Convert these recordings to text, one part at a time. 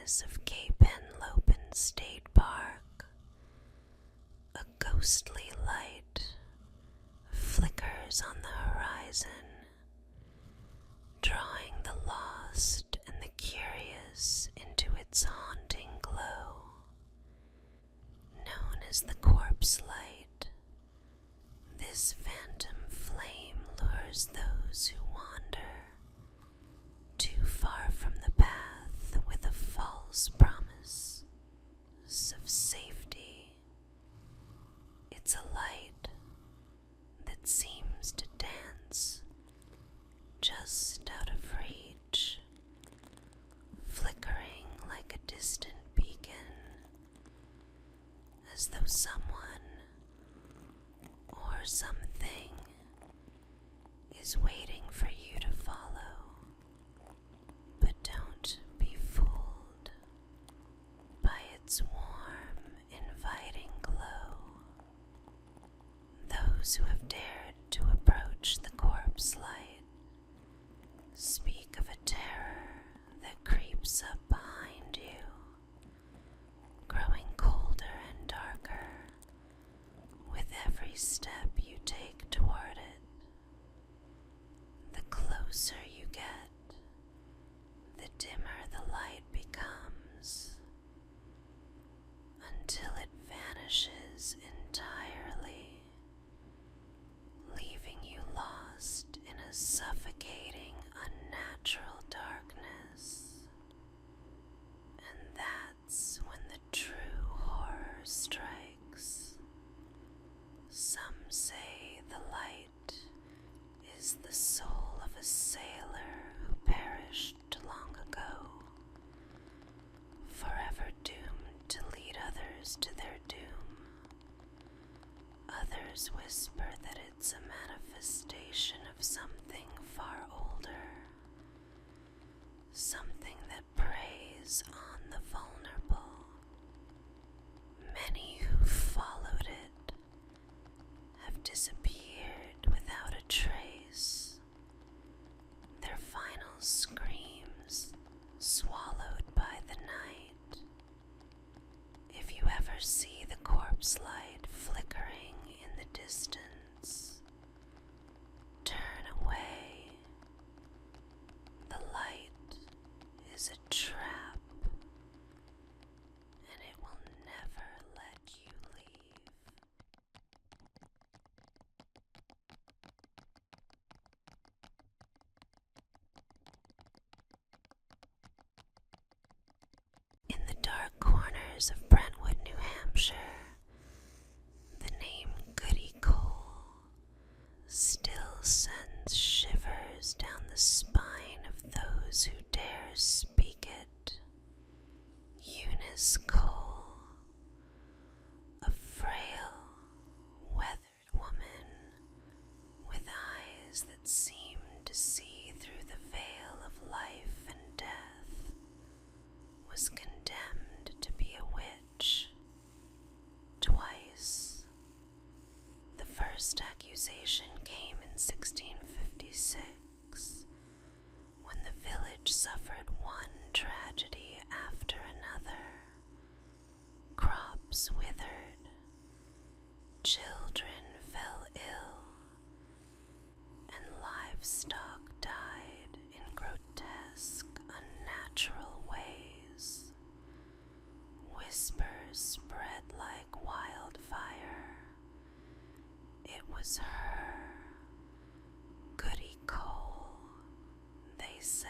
darkness of Cape Henlopen State Park, a ghostly light flickers on the horizon, drawing the lost and the curious into its haunting glow. Known as the corpse light, this phantom flame lures those who wander too far from the path with a false promise of safety. It's a light that seems to dance just out of reach, flickering like a distant beacon, as though someone or something is waiting for you to follow. But don't be fooled by its warm, inviting glow. Those who have dared to approach the corpse light speak of a terror that creeps up behind you, growing colder and darker with every step you take toward it. The closer you get, the dimmer the light becomes, until it vanishes entirely, leaving you lost in a suffocating, unnatural darkness. And that's when the true horror strikes. Some say the light is the soul of a sailor who perished long ago, forever doomed to lead others to their doom. Others whisper that it's a manifestation of something far older, something that preys on the vulnerable. Many who followed it have disappeared without a trace, their final screams swallowed by the night. If you ever see the corpse light flickering in the distance, turn away. The light is a trap, and it will never let you leave. In the dark corners of Brentwood, New Hampshire, the name Goody Cole still sends shivers down the spine of those who dare speak it. Eunice Cole, a frail, weathered woman with eyes that seemed to see through the veil of life and death, was condemned to be a witch twice. The first accusation came in 1656, when the village suffered one tragedy after another. Crops withered, children fell ill, and livestock died in grotesque, unnatural ways. Whispers spread like wildfire. It was her, Goody Cole, they said.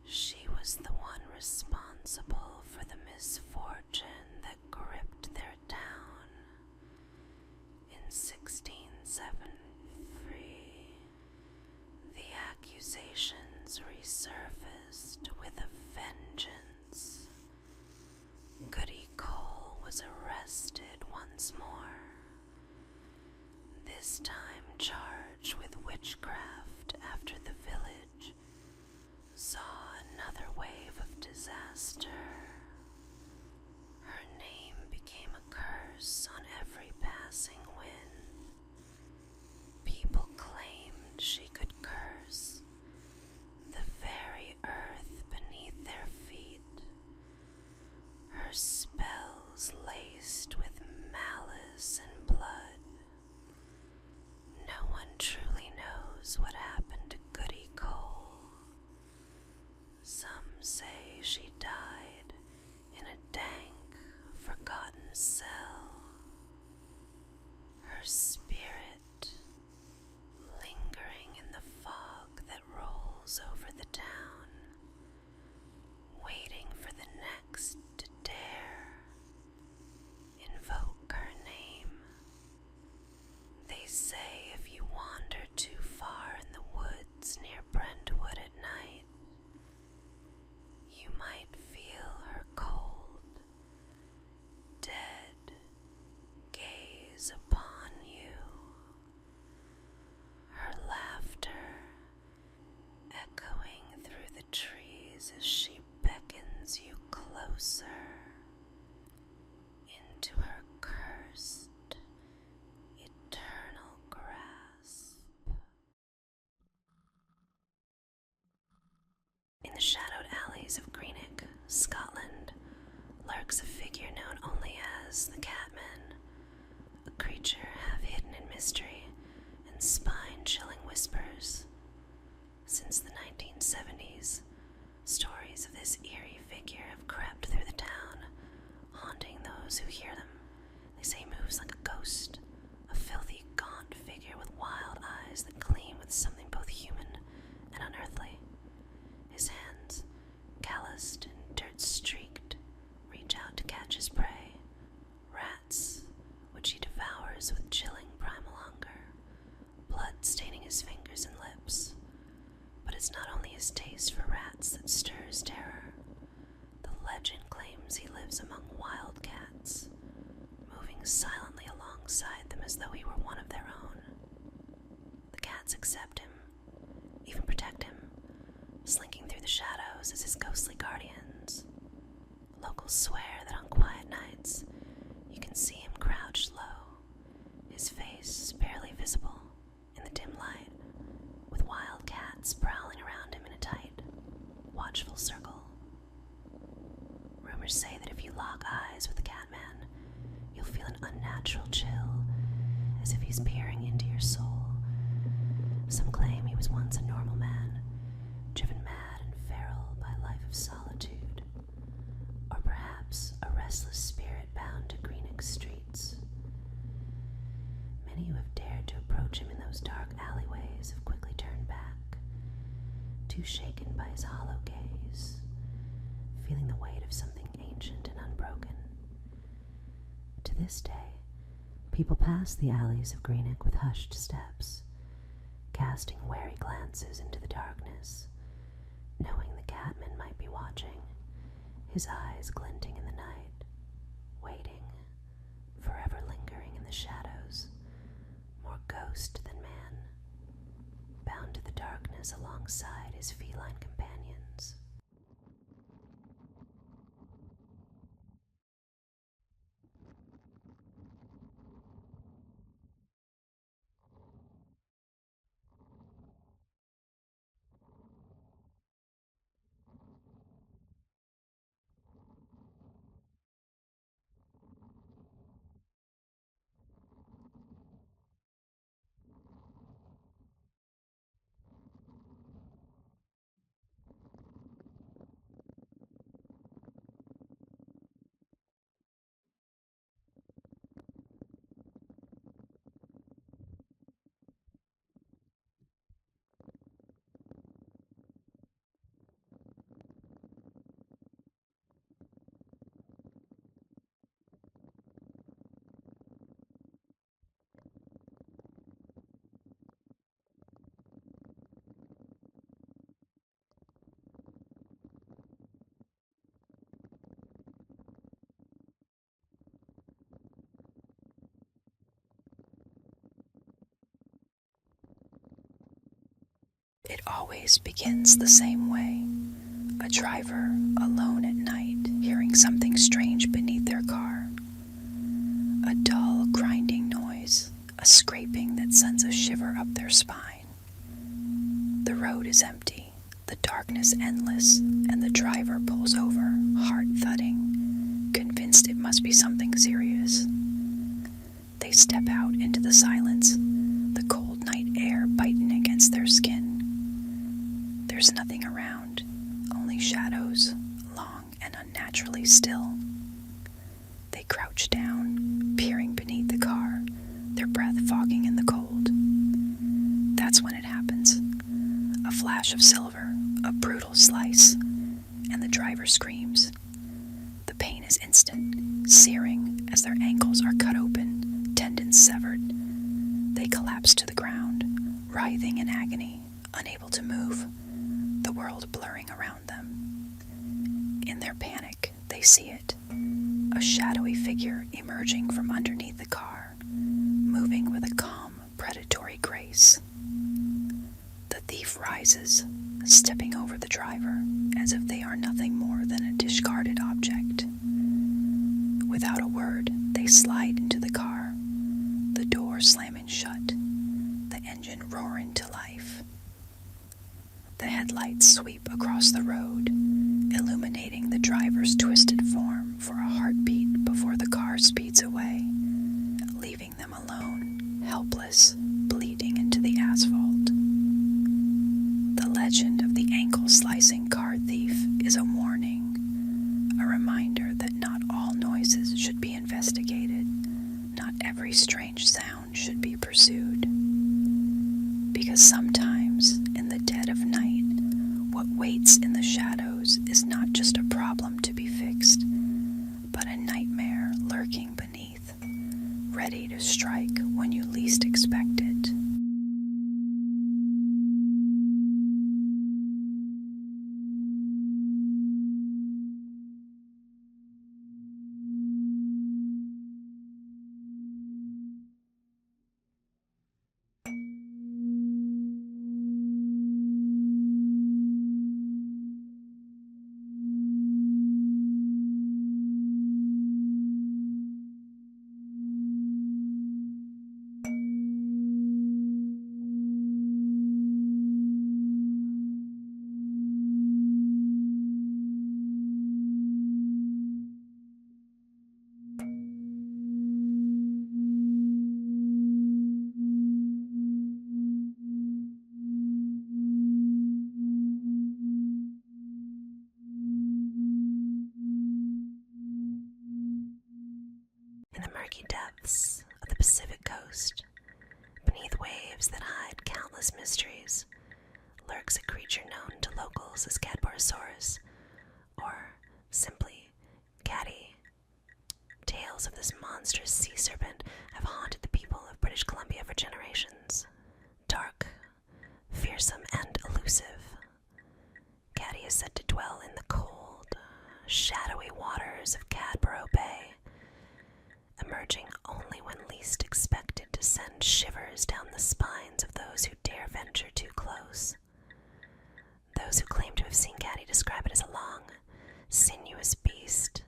She was the one responsible for the misfortune that gripped their town in 1673. The accusations resurfaced with a vengeance. Goody Cole was arrested once more, this time charged with witchcraft after the village saw another wave of disaster. Her name became a curse on every passing wind. People claimed she could curse the very earth beneath their feet. she died in a dank, forgotten cell. Her spirit lingering in the fog that rolls over the town, waiting for the next to dare invoke her name. They say if you wander too far in the woods near Brentwood at night, you might feel her cold, dead gaze upon you, her laughter echoing through the trees as she beckons you closer into her cursed, eternal grasp. In the shadowed alleys of Greenock, Scotland, lurks a figure known only as the Catman, a creature half hidden in mystery and spine-chilling whispers. Since the 1970s, stories of this eerie figure have crept through the town, haunting those who hear them. They say he moves like a ghost, a filthy, gaunt figure with wild eyes that gleam with something both human and unearthly. His hands, calloused and dirt-streaked, reach out to catch his prey, rats, which he devours with chilling primal hunger, blood staining his fingers and lips. But it's not only his taste for rats that stirs terror. The legend claims he lives among wild cats, moving silently alongside them as though he were one of their own. The cats accept him, even protect him, slinking through the shadows as his ghostly guardians. Locals swear that on quiet nights, you can see him crouched low, his face barely visible in the dim light, with wild cats prowling around him in a tight, watchful circle. Rumors say that if you lock eyes with the Catman, you'll feel an unnatural chill, as if he's peering into your soul. Some claim he was once a normal man, driven mad and feral by a life of solitude, or perhaps a restless spirit bound to Greenock streets. Many who have dared to approach him in those dark alleyways have quickly turned back, too shaken by his hollow gaze, feeling the weight of something ancient and unbroken. To this day, people pass the alleys of Greenock with hushed steps, casting wary glances into the darkness, knowing the Catman might be watching, his eyes glinting in the night, waiting, forever lingering in the shadows, more ghost than man, bound to the darkness alongside his feline companions. It always begins the same way. A driver, alone at night, hearing something strange beneath their car. A dull, grinding noise, a scraping that sends a shiver up their spine. The road is empty, the darkness endless, and the driver pulls over, heart thudding, convinced it must be something serious. They step out into the silence, the cold night air biting against their skin. There's nothing around, only shadows, long unnaturally still. They crouch down, peering beneath the car, their breath fogging in the cold. That's when it happens. A flash of silver, a brutal slice, and the driver screams. The pain is instant, searing as their ankles are cut open, tendons severed. They collapse to the ground, writhing in agony, unable to move, the world blurring around them. In their panic, they see it, a shadowy figure emerging from underneath the car, moving with a calm, predatory grace. The thief rises, stepping over the driver as if they are nothing more than a discarded object. Without a word, they slide into the car, the door slamming shut, the engine roaring to life. The headlights sweep across the road, illuminating the driver's twisted form for a heartbeat before the car speeds away, leaving them alone, helpless, bleeding into the asphalt. The legend of the ankle-slicing car thief is a warning, a reminder that not all noises should be investigated, not every strange sound should be pursued. Because sometimes, in the dead of night, what waits in the shadows is not just a problem to be fixed, but a nightmare lurking beneath, ready to strike when you least expect it. In the murky depths of the Pacific coast, beneath waves that hide countless mysteries, lurks a creature known to locals as Cadborosaurus, or simply Caddy. Tales of this monstrous sea serpent have haunted the people of British Columbia for generations. Dark, fearsome, and elusive, Caddy is said to dwell in the cold, shadowy waters of Cadboro Bay, emerging only when least expected to send shivers down the spines of those who dare venture too close. Those who claim to have seen Caddy describe it as a long, sinuous beast,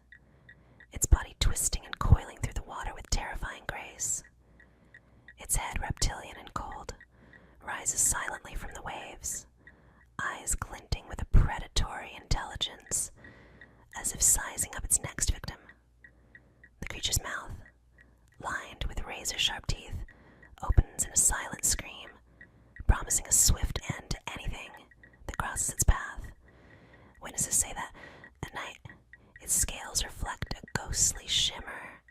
its body twisting and coiling through the water with terrifying grace. Its head, reptilian and cold, rises silently from the waves, eyes glinting with a predatory intelligence, as if sizing up its next victim. The creature's mouth, lined with razor-sharp teeth, opens in a silent scream, promising a swift end to anything that crosses its path. Witnesses say that, at night, its scales reflect a ghostly shimmer,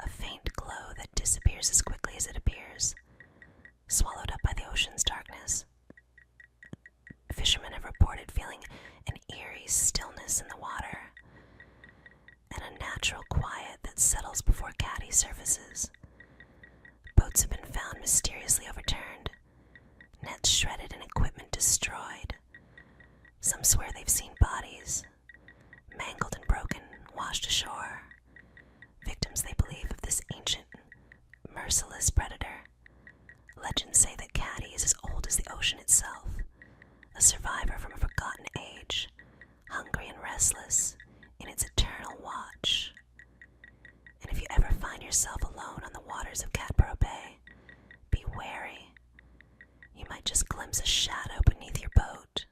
a faint glow that disappears as quickly as it appears, swallowed up by the ocean's darkness. Fishermen have reported feeling an eerie stillness in the water, an unnatural quiet that settles before Caddy surfaces. Boats have been found mysteriously overturned, nets shredded and equipment destroyed. Some swear they've seen bodies, mangled and broken, washed ashore, victims they believe of this ancient, merciless predator. Legends say that Caddy is as old as the ocean itself, a survivor from a forgotten age, hungry and restless in its eternal watch. And if you ever find yourself alone on the waters of Cadboro Bay, be wary. You might just glimpse a shadow beneath your boat.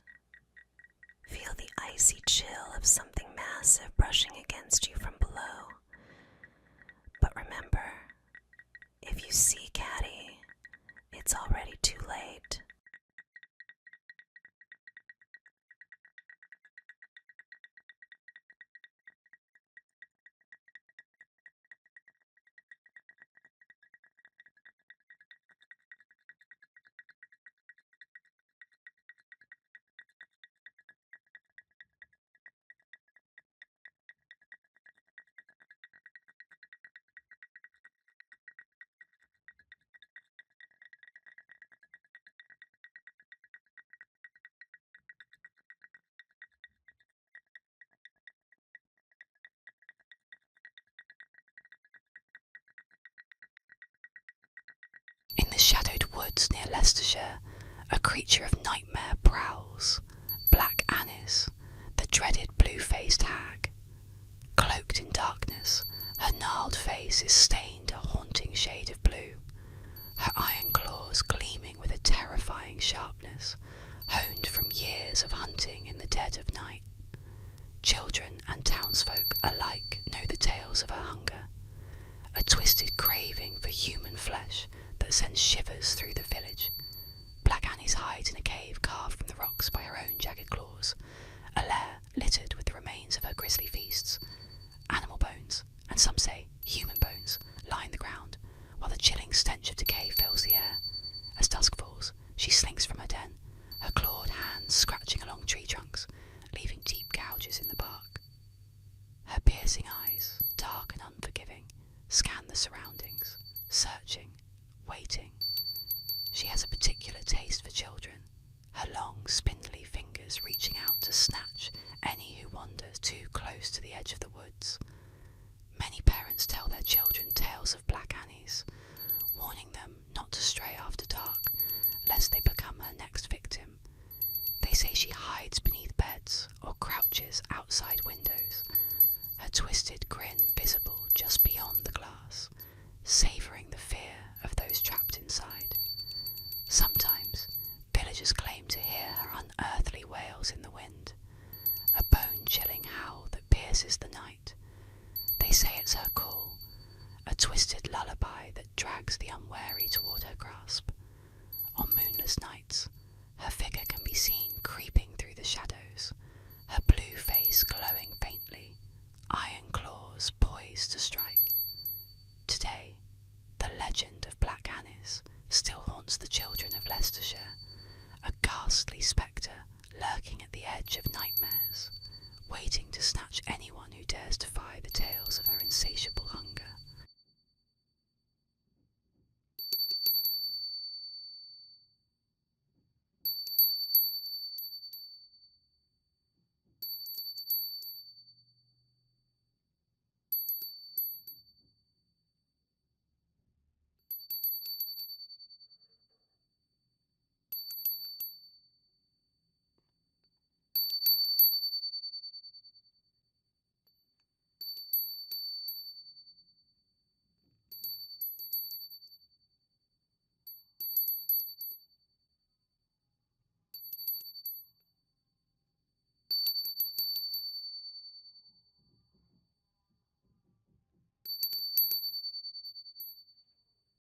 Feel the icy chill of something massive brushing against you from below. But remember, if you see Caddy, it's already too late. woods near Leicestershire, a creature of nightmare prowls, Black Annis, the dreaded blue-faced hag. Cloaked in darkness, her gnarled face is stained a haunting shade of blue, her iron claws gleaming with a terrifying sharpness, honed from years of hunting in the dead of night. Children and townsfolk alike know the tales of her hunger, a twisted craving for human flesh that sends shivers through the village. Black Annis hides in a cave carved from the rocks by her own jagged claws, a lair littered with the remains of her grisly feasts. Animal bones, and some say human bones, line the ground, while the chilling stench of decay fills the air. As dusk falls, she slinks from her den, her clawed hands scratching along tree trunks, leaving deep gouges in the bark. Her piercing eyes, dark and unforgiving, scan the surroundings, searching, waiting. She has a particular taste for children, her long, spindly fingers reaching out to snatch any who wander too close to the edge of the woods. Many parents tell their children tales of Black Annis, warning them not to stray after dark, lest they become her next victim. They say she hides beneath beds or crouches outside windows, her twisted grin visible just beyond the glass, savouring the fear of those trapped inside. Sometimes villagers claim to hear her unearthly wails in the wind, a bone-chilling howl that pierces the night. They say it's her call, a twisted lullaby that drags the unwary toward her grasp. On moonless nights, her figure can be seen creeping through the shadows,